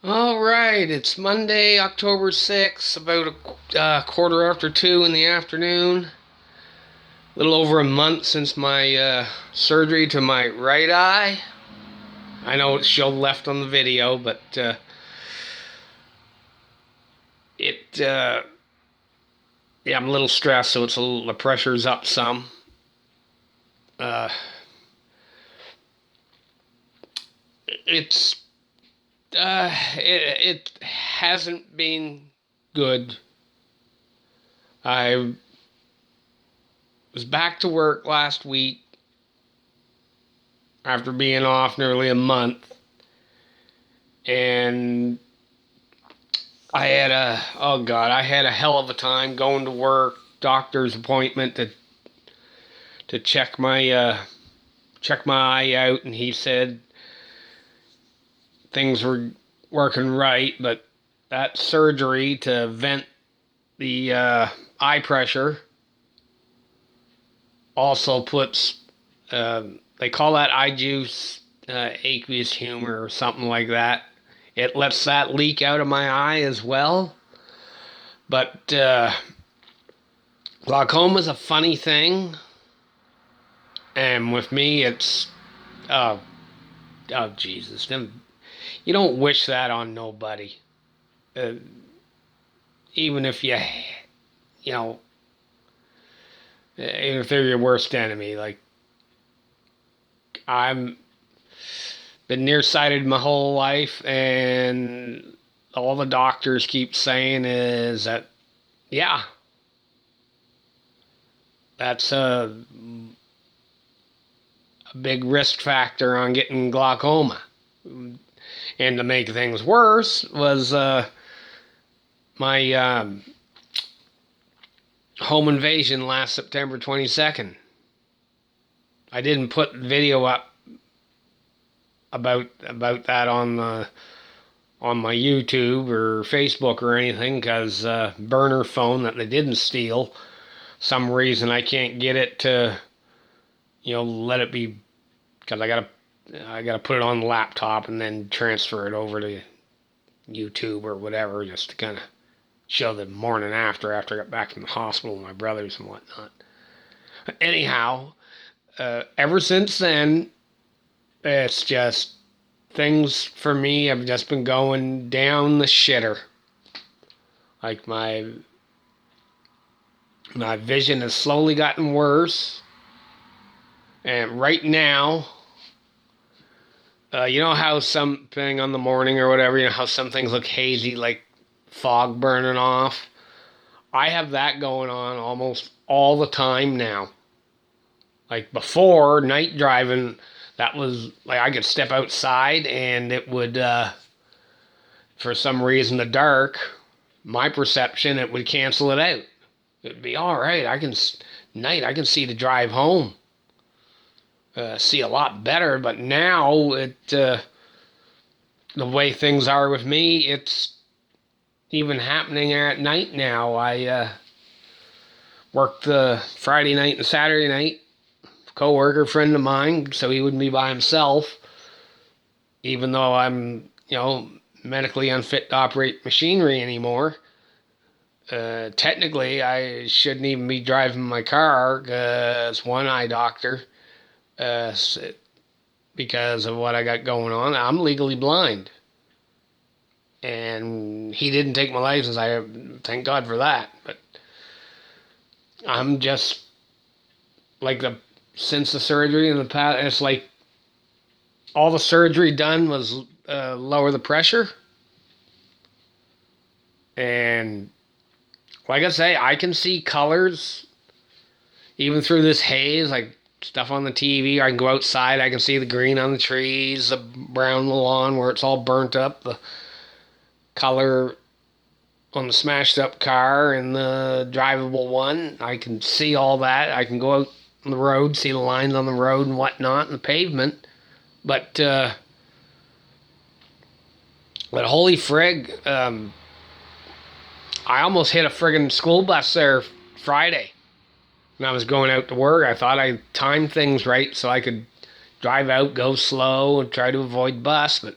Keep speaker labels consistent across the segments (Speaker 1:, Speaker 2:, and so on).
Speaker 1: All right, it's Monday, October 6th, about a quarter after 2 in the afternoon. A little over a month since my surgery to my right eye. I know it's shown left on the video, but it yeah, I'm a little stressed, so the pressure's up some. Uh, it's it hasn't been good. I was back to work last week after being off nearly a month, and I had a hell of a time going to work, doctor's appointment to check my eye out, and he said things were working right, but that surgery to vent the eye pressure also puts they call that eye juice aqueous humor or something like that. It lets that leak out of my eye as well. But glaucoma is a funny thing, and with me, it's oh, oh Jesus, you don't wish that on nobody. Uh, Even if you know, even if they're your worst enemy. Like I'm been nearsighted my whole life, and all the doctors keep saying is that yeah, that's a big risk factor on getting glaucoma. And to make things worse was my home invasion last September 22nd. I didn't put video up about that on my YouTube or Facebook or anything because burner phone that they didn't steal. Some reason I can't get it to let it be because I gotta put it on the laptop and then transfer it over to YouTube or whatever just to kind of show the morning after I got back from the hospital with my brothers and whatnot. Anyhow, ever since then, it's just things for me have just been going down the shitter. Like my vision has slowly gotten worse, and right now, you know how something on the morning or whatever, you know how some things look hazy, like fog burning off. I have that going on almost all the time now. Like before, night driving, that was like I could step outside and it would, for some reason, the dark, my perception, it would cancel it out. It'd be all right. Night, I can see the drive home. See a lot better, but now the way things are with me, it's even happening at night now. I worked the Friday night and Saturday night. Co-worker friend of mine, so he wouldn't be by himself, even though I'm, medically unfit to operate machinery anymore. Technically, I shouldn't even be driving my car as one eye doctor, uh, because of what I got going on. I'm legally blind, and he didn't take my license. I thank God for that. But I'm just like since the surgery in the past, it's like all the surgery done was lower the pressure. And like I say, I can see colors even through this haze, like stuff on the TV. I can go outside, I can see the green on the trees, the brown on the lawn where it's all burnt up, the color on the smashed up car and the drivable one. I can see all that. I can go out on the road, see the lines on the road and whatnot, and the pavement. But holy frig, I almost hit a friggin' school bus there Friday when I was going out to work. I thought I timed things right so I could drive out, go slow, and try to avoid bus. But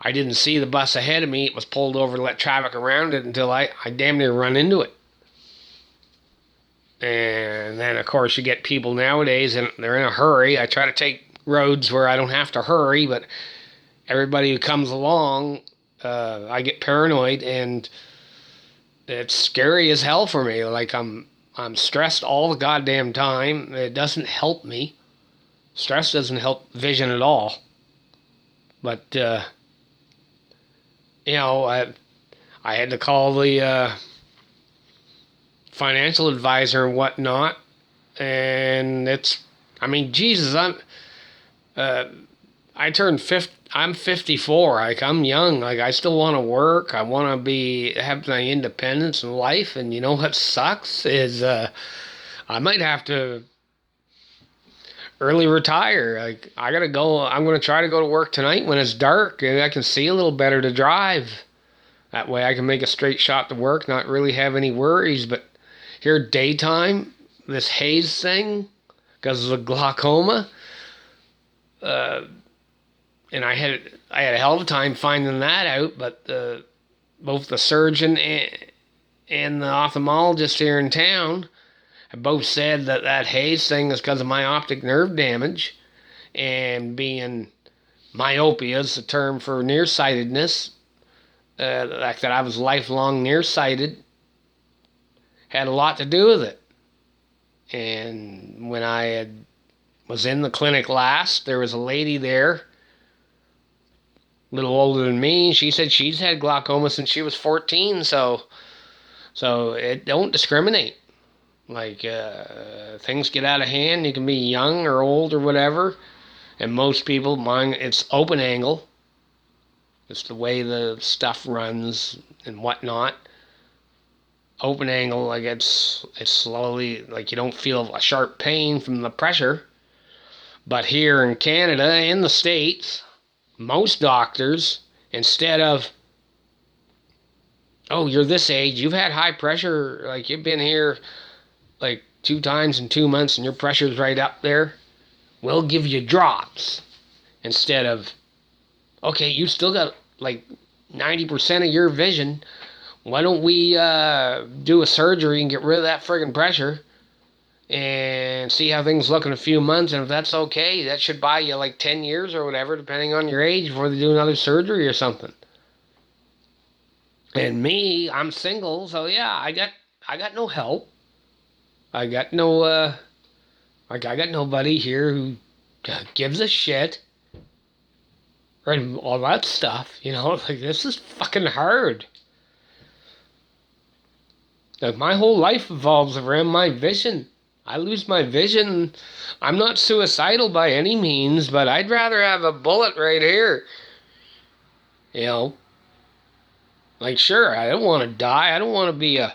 Speaker 1: I didn't see the bus ahead of me. It was pulled over to let traffic around it until I damn near run into it. And then, of course, you get people nowadays and they're in a hurry. I try to take roads where I don't have to hurry, but everybody who comes along, I get paranoid, and it's scary as hell for me. Like I'm stressed all the goddamn time. It doesn't help me. Stress doesn't help vision at all. But I had to call the financial advisor and whatnot, and Jesus, I turned 50. I'm 54. Like, I'm young. Like, I still want to work. I want to have my independence in life. And you know what sucks is I might have to early retire. Like, I gotta go. I'm gonna try to go to work tonight when it's dark and I can see a little better to drive. That way, I can make a straight shot to work, not really have any worries. But here, daytime, this haze thing, because of the glaucoma. And I had a hell of a time finding that out, but both the surgeon and the ophthalmologist here in town have both said that haze thing is because of my optic nerve damage, and being myopia is the term for nearsightedness. The fact that I was lifelong nearsighted had a lot to do with it. And when I was in the clinic last, there was a lady there, a little older than me. She said she's had glaucoma since she was 14, so it don't discriminate. Like, things get out of hand. You can be young or old or whatever, and most people, mine, it's open angle. It's the way the stuff runs and whatnot. Open angle, like it's slowly, like you don't feel a sharp pain from the pressure. But here in Canada, in the States, most doctors, instead of, oh, you're this age, you've had high pressure, like you've been here like 2 times in 2 months and your pressure's right up there, we'll give you drops. Instead of, okay, you still got like 90% of your vision, why don't we do a surgery and get rid of that friggin' pressure and see how things look in a few months, and if that's okay, that should buy you like 10 years or whatever, depending on your age, before they do another surgery or something. And me, I'm single, so yeah, I got no help. I got no I got nobody here who gives a shit. And all that stuff, like, this is fucking hard. Like, my whole life evolves around my vision. I lose my vision. I'm not suicidal by any means, but I'd rather have a bullet right here. Like, sure, I don't want to die. I don't want to be a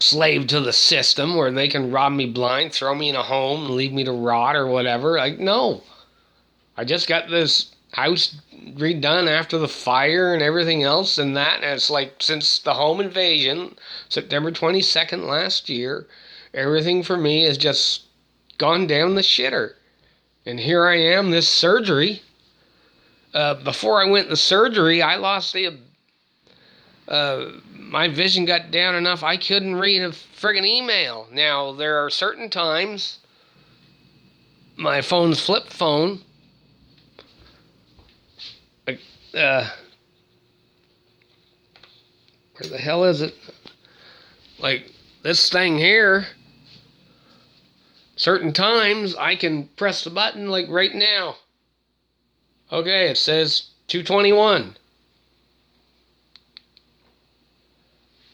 Speaker 1: slave to the system where they can rob me blind, throw me in a home, and leave me to rot or whatever. Like, no. I just got this house redone after the fire and everything else and that. And it's like, since the home invasion, September 22nd last year, everything for me has just gone down the shitter. And here I am, this surgery. Before I went to surgery, I lost my vision got down enough I couldn't read a friggin' email. Now, there are certain times, my phone's flip phone, where the hell is it? Like, this thing here, certain times I can press the button, like right now. Okay, it says 221.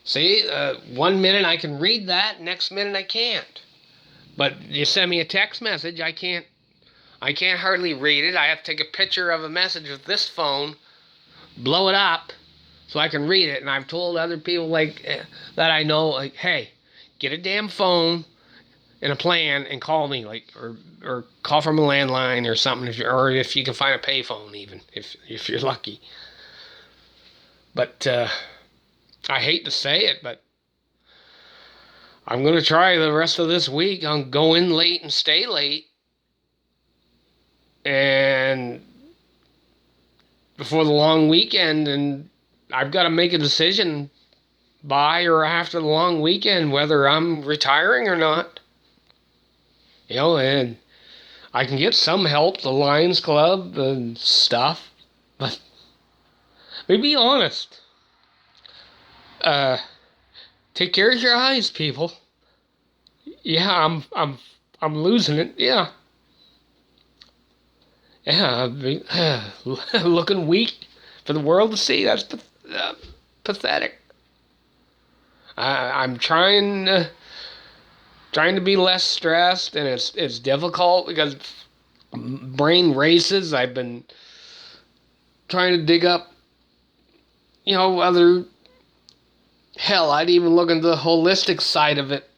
Speaker 1: See, 1 minute I can read that, next minute I can't. But you send me a text message, I can't hardly read it. I have to take a picture of a message with this phone, blow it up, so I can read it. And I've told other people that I know, like, hey, get a damn phone and a plan and call me, like, or call from a landline or something, or if you can find a payphone, even if you're lucky. But I hate to say it, but I'm gonna try the rest of this week. I'll go in late and stay late, and before the long weekend, and I've got to make a decision by or after the long weekend whether I'm retiring or not. And I can get some help, the Lions Club and stuff, but be honest. Uh, Take care of your eyes, people. Yeah, I'm losing it. Yeah. Yeah, looking weak for the world to see. That's pathetic. I'm trying to be less stressed, and it's difficult because brain races. I've been trying to dig up, other. Hell, I'd even look into the holistic side of it.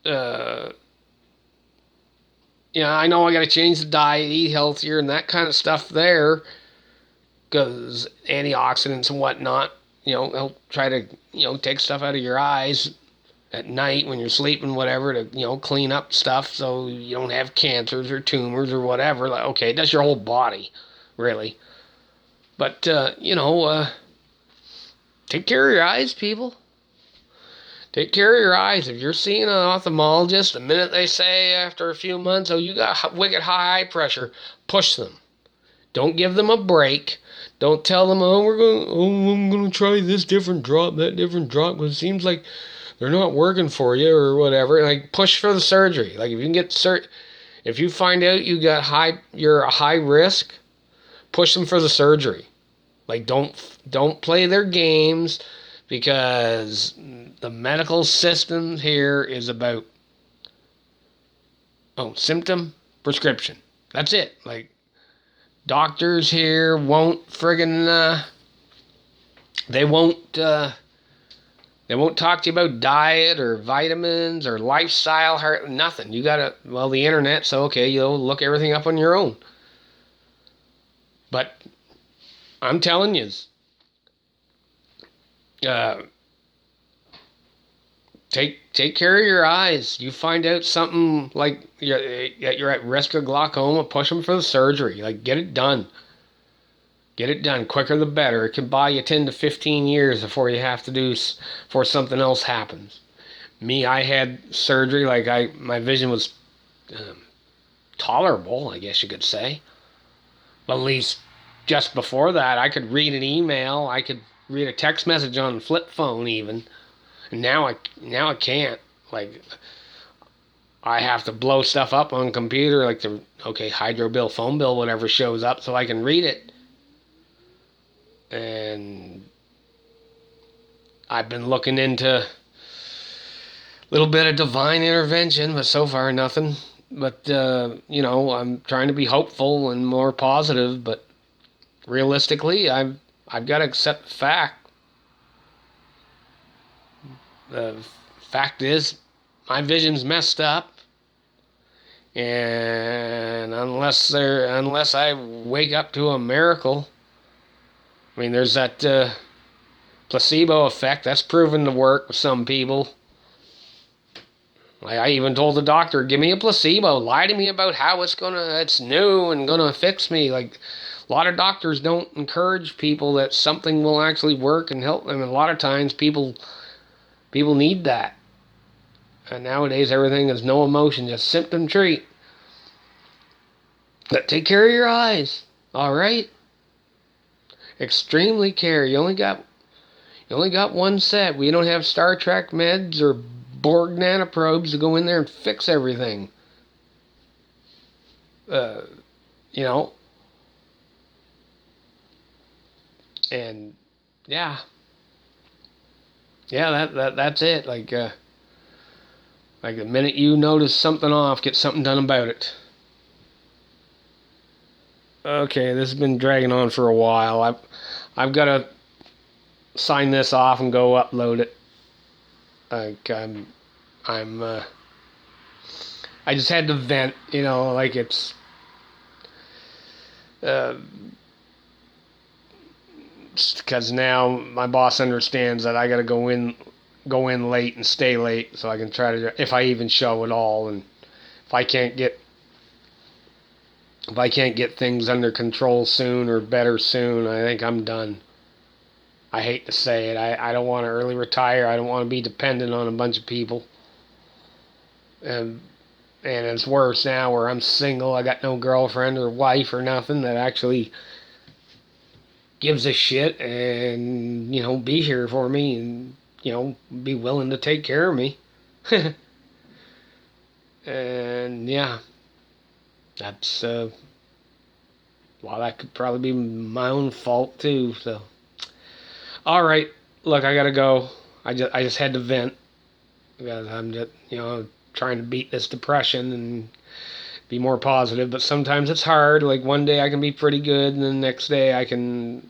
Speaker 1: Uh, I know I got to change the diet, eat healthier, and that kind of stuff there, because antioxidants and whatnot, help try to, take stuff out of your eyes at night when you're sleeping, whatever, to, clean up stuff so you don't have cancers or tumors or whatever. Like, okay, that's your whole body, really. But, take care of your eyes, people. Take care of your eyes. If you're seeing an ophthalmologist, the minute they say after a few months, oh, you got wicked high eye pressure, push them. Don't give them a break. Don't tell them, I'm gonna try this different drop, that different drop, because it seems like they're not working for you or whatever. Like, push for the surgery. Like, if you can get if you find out you're a high risk, push them for the surgery. Like, don't play their games, because the medical system here is about symptom prescription. That's it. Like, doctors here won't friggin' they won't talk to you about diet or vitamins or lifestyle, nothing. You gotta, the internet, so okay, you'll look everything up on your own. But I'm telling you, take care of your eyes. You find out something like you're at risk of glaucoma, push them for the surgery. Like, get it done. Get it done. Quicker the better. It can buy you 10 to 15 years before you have to before something else happens. Me, I had surgery. Like, my vision was tolerable, I guess you could say. But at least just before that, I could read an email. I could read a text message on the flip phone even. And now I can't. Like, I have to blow stuff up on the computer, like hydro bill, phone bill, whatever shows up, so I can read it. And I've been looking into a little bit of divine intervention, but so far nothing. But, I'm trying to be hopeful and more positive, but realistically, I've got to accept the fact. The fact is, my vision's messed up, and unless I wake up to a miracle, I mean, there's that placebo effect that's proven to work with some people. I even told the doctor, give me a placebo, lie to me about how it's new and gonna fix me. Like, a lot of doctors don't encourage people that something will actually work and help them. And a lot of times people need that. And nowadays everything is no emotion, just symptom treat. But take care of your eyes, all right? Extremely care. You only got one set. We don't have Star Trek meds or Borg nanoprobes to go in there and fix everything. And yeah, that's it. Like the minute you notice something off, get something done about it. Okay, this has been dragging on for a while. I've got to sign this off and go upload it. Like, I just had to vent, like it's because now my boss understands that I got to go in late and stay late, so I can try to, if I even show at all, and if I can't get if I can't get things under control soon or better soon, I think I'm done. I hate to say it. I don't want to early retire. I don't want to be dependent on a bunch of people. And it's worse now where I'm single. I got no girlfriend or wife or nothing that actually gives a shit and, be here for me and, be willing to take care of me. And yeah, that's, well, that could probably be my own fault too, so. Alright, look, I gotta go. I just had to vent because I'm just, trying to beat this depression and be more positive, but sometimes it's hard. Like one day I can be pretty good, and the next day I can,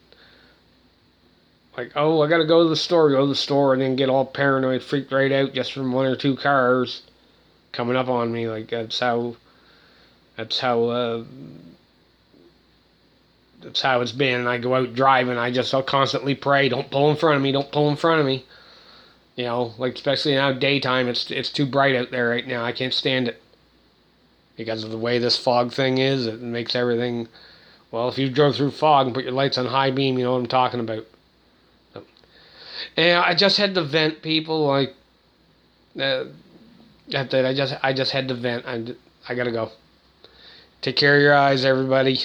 Speaker 1: like, oh, I gotta go to the store, and then get all paranoid, freaked right out just from one or two cars coming up on me. Like that's how that's how it's been. And I go out driving, I'll constantly pray, don't pull in front of me, don't pull in front of me. Like especially now daytime, it's too bright out there right now. I can't stand it because of the way this fog thing is. It makes everything. Well, if you drove through fog and put your lights on high beam, you know what I'm talking about. So, and I just had to vent, people. Like that. I just had to vent. I gotta go. Take care of your eyes, everybody.